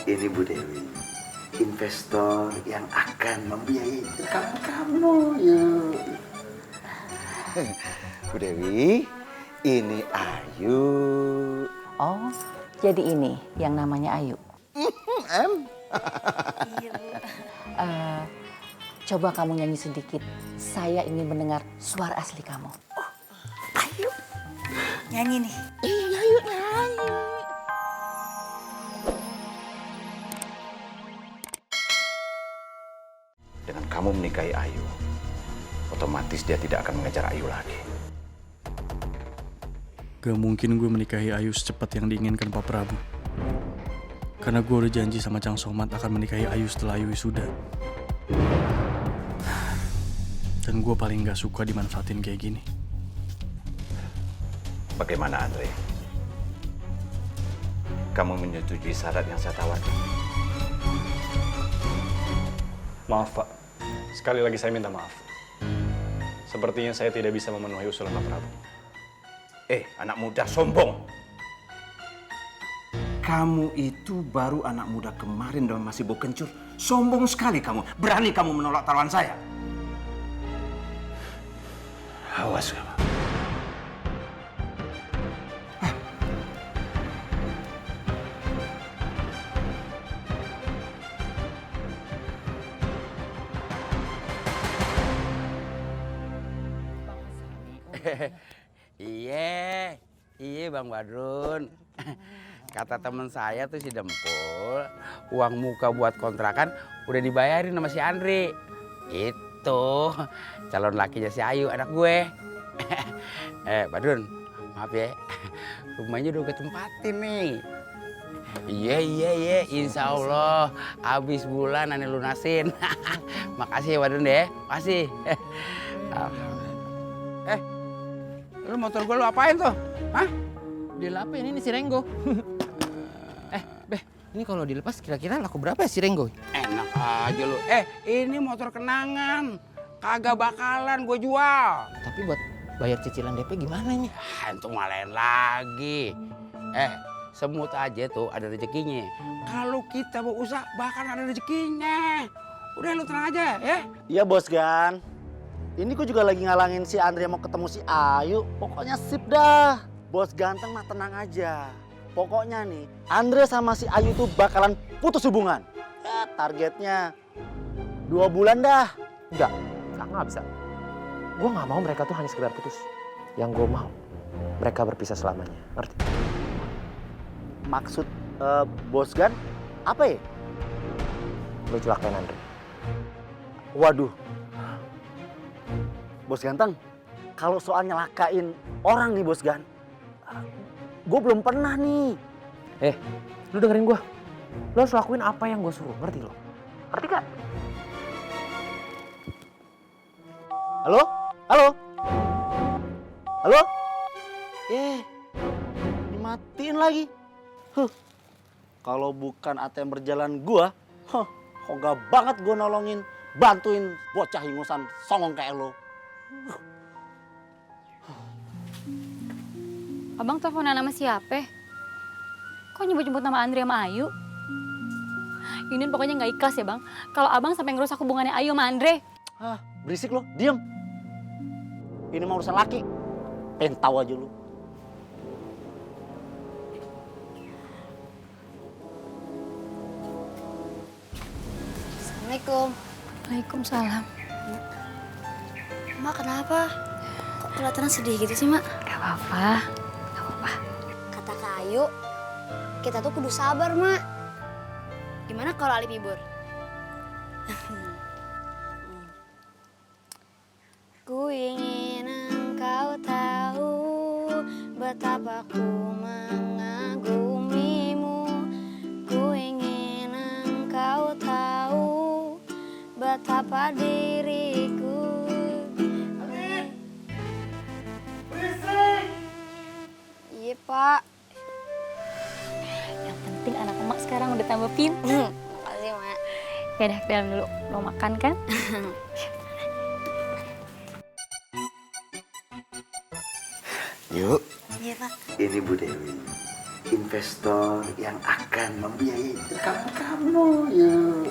Ini Bu Dewi, investor yang akan membiayai kamu. Yuk. Bu Dewi, ini Ayu. Oh, jadi ini yang namanya Ayu. Em. Coba kamu nyanyi sedikit. Saya ingin mendengar suara asli kamu. Ayo, nyanyi nih. Iya, ayo nyanyi. Dengan kamu menikahi Ayu, otomatis dia tidak akan mengejar Ayu lagi. Gak mungkin gue menikahi Ayu secepat yang diinginkan Pak Prabu. Karena gue udah janji sama Cang Somad akan menikahi Ayu setelah Ayu wisuda. Dan gue paling gak suka dimanfaatin kayak gini. Bagaimana Andre? Kamu menyetujui syarat yang saya tawarkan? Maaf Pak, sekali lagi saya minta maaf. Sepertinya saya tidak bisa memenuhi usulan Pak Prabu. Anak muda sombong. Kamu itu baru anak muda kemarin dan masih bau kencur. Sombong sekali kamu. Berani kamu menolak tawaran saya. Awas kamu. Iya Bang Badrun. Kata temen saya tuh si Dempul, uang muka buat kontrakan udah dibayarin sama si Andri. Itu calon lakinya si Ayu, anak gue. Badrun, maaf ya, rumahnya udah ketempatin nih. Iya, insya Allah habis bulan Ani lunasin. Makasih ya Badrun ya, makasih. Lu motor gue lu apain tuh? Hah? Dilapain ini si Renggo. Beh, ini kalau dilepas kira-kira laku berapa ya si Renggo? Enak aja lu. Ini motor kenangan. Kagak bakalan gue jual. Tapi buat bayar cicilan DP gimana nih? Itu malain lagi. Semut aja tuh ada rezekinya. Kalau kita mau usaha bakal ada rezekinya. Udah lu tenang aja ya. Iya Bos Gan. Ini gue juga lagi ngalangin si Andre mau ketemu si Ayu. Pokoknya sip dah. Bos ganteng mah tenang aja. Pokoknya nih, Andre sama si Ayu tuh bakalan putus hubungan. Ya targetnya 2 bulan dah. Enggak bisa. Gue nggak mau mereka tuh hanya sekedar putus. Yang gue mau, mereka berpisah selamanya. Ngerti? Maksud Bos Gan apa ya? Lo celakain Andre. Waduh. Bos Ganteng, kalau soal nyelakain orang nih Bos Gan, gue belum pernah nih. Lu dengerin gue. Lo harus lakuin apa yang gue suruh, ngerti lo? Ngerti gak? Halo? Halo? Halo? Dimatiin lagi. Kalau bukan ATM berjalan gue, hoga banget gue nolongin, bantuin bocah ingusan songong kayak lo. Abang teleponan sama siapa? Kok nyebut-nyebut nama Andri sama Ayu? Ini pokoknya nggak ikhlas ya bang. Kalau abang sampai ngerusak hubungannya Ayu sama Andre. Berisik lo, diem. Ini mah urusan laki. Pengen tahu aja lu. Assalamualaikum. Waalaikumsalam. Mak kenapa? Kok kelihatan sedih gitu sih mak? Gak apa-apa. Kata Kak Ayu, kita tuh kudu sabar, Mak. Gimana kalau Ali Bibur? Ku ingin engkau tahu betapa ku mengagumimu. Ku ingin engkau tahu betapa diriku. Iya, Pak. Yang penting anak emak sekarang udah tambah pintar. Makasih, Mak. Ya udah, ke dalam dulu. Mau makan kan? Yuk. Iya, Pak. Ini Bu Dewi, investor yang akan membiayai kamu. Yuk.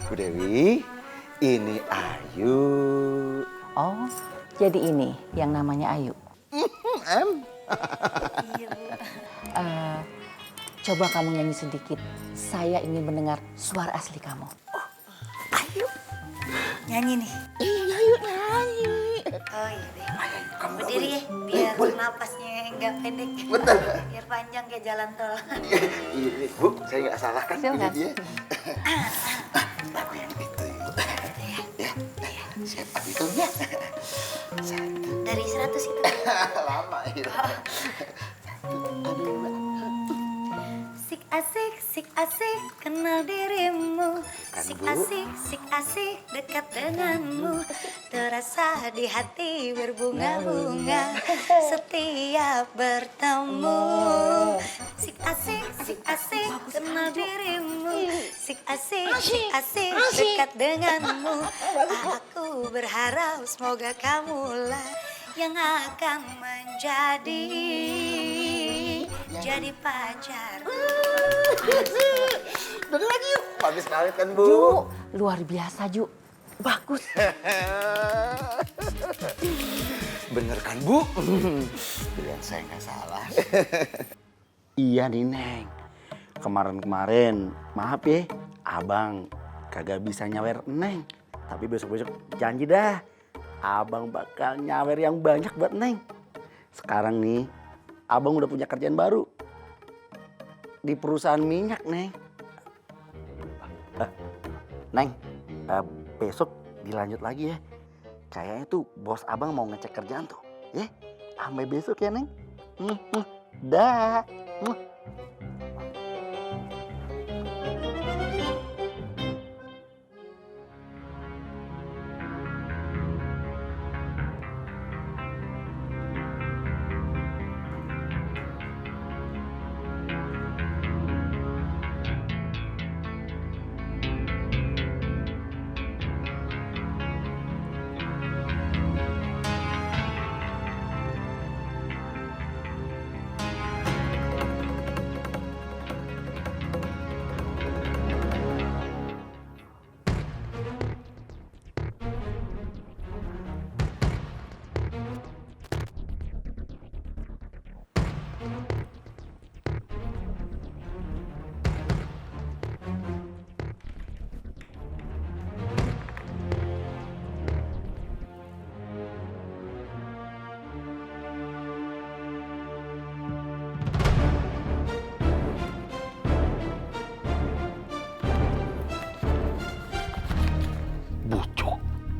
Bu Dewi, ini Ayu. Oh, jadi ini yang namanya Ayu. Coba kamu nyanyi sedikit. Saya ingin mendengar suara asli kamu. Ayo. Nyanyi nih. Ayu nyanyi. Oh iya deh. Kamu Berdiri ya, biar napasnya nggak pendek. Betul. Biar panjang kayak jalan tol. Iya, Bu, saya nggak salah kan? Silakan. Ini dia. Lagu yang itu. Ya, siap abitnya. Satu. Dari 100 itu. Lama itu. Sik asik kenal dirimu. Kan, Sik Bu? asik dekat denganmu. Terasa di hati berbunga-bunga setiap bertemu. Sik asik kenal dirimu. Sik asik dekat denganmu. Aku berharap semoga kamulah yang akan menjadi pacar. Bener lagi yuk. Bagus banget kan, Bu? Ju, luar biasa Ju. Bagus. Bener kan, Bu? Pilihan saya nggak salah. Iya nih, Neng. Kemarin-kemarin, maaf ya, Abang kagak bisa nyawer Neng. Tapi besok-besok janji dah, Abang bakal nyawer yang banyak buat Neng. Sekarang nih, Abang udah punya kerjaan baru. Di perusahaan minyak, Neng. Neng, besok dilanjut lagi ya. Kayaknya tuh bos Abang mau ngecek kerjaan tuh. Ya, sampai besok ya, Neng. Dah.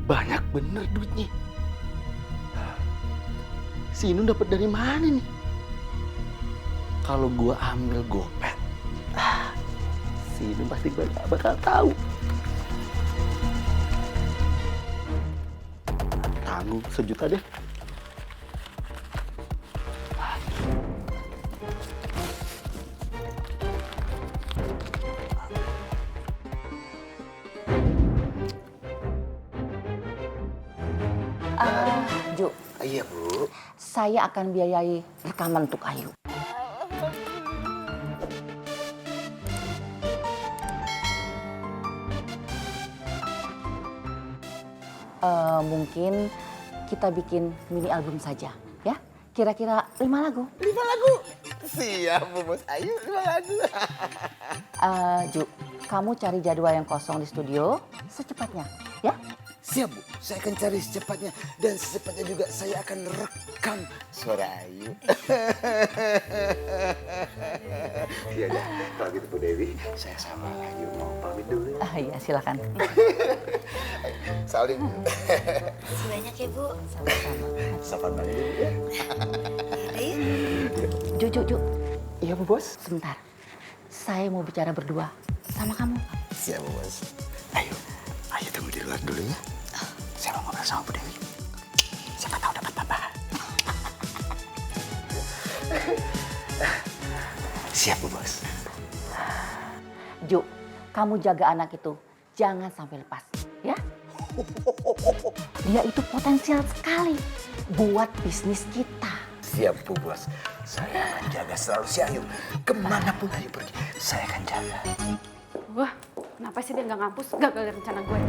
Banyak bener duitnya. Si Inun dapat dari mana nih? Kalau gua ambil gopet, si Inun pasti bakal tahu. Tanggung 1 juta deh. Ju, Iya, Bu. saya akan biayai rekaman untuk Ayu. Mungkin kita bikin mini album saja, ya? Kira-kira 5 lagu. 5 lagu. Siap, Bu Bos Ayu, 5 lagu. Ju, kamu cari jadwal yang kosong di studio secepatnya, ya? Siap, Bu. Saya akan cari secepatnya. Dan secepatnya juga saya akan rekam suara Ayu. Ya udah, kalau gitu Bu Dewi, saya sama Ayu mau pamit dulu. Iya, silakan. Saling. Makasih banyak ya, Bu. Sama-sama. Sapa banget dulu ya. Ayo. Ju. Iya, Bu Bos. Sebentar. Saya mau bicara berdua sama kamu. Siap, Bu Bos. Ayo tunggu di luar dulu ya. Saya mau ngobrol sama Bu Dewi. Siapa tahu dapat tambah. Siap, Bu Bos. Ju, kamu jaga anak itu. Jangan sampai lepas, ya? Dia itu potensial sekali buat bisnis kita. Siap, Bu Bos. Saya akan jaga selalu si Ayu. Kemanapun Ayu pergi, saya akan jaga. Wah, kenapa sih dia nggak ngampus? Gagal rencana gue.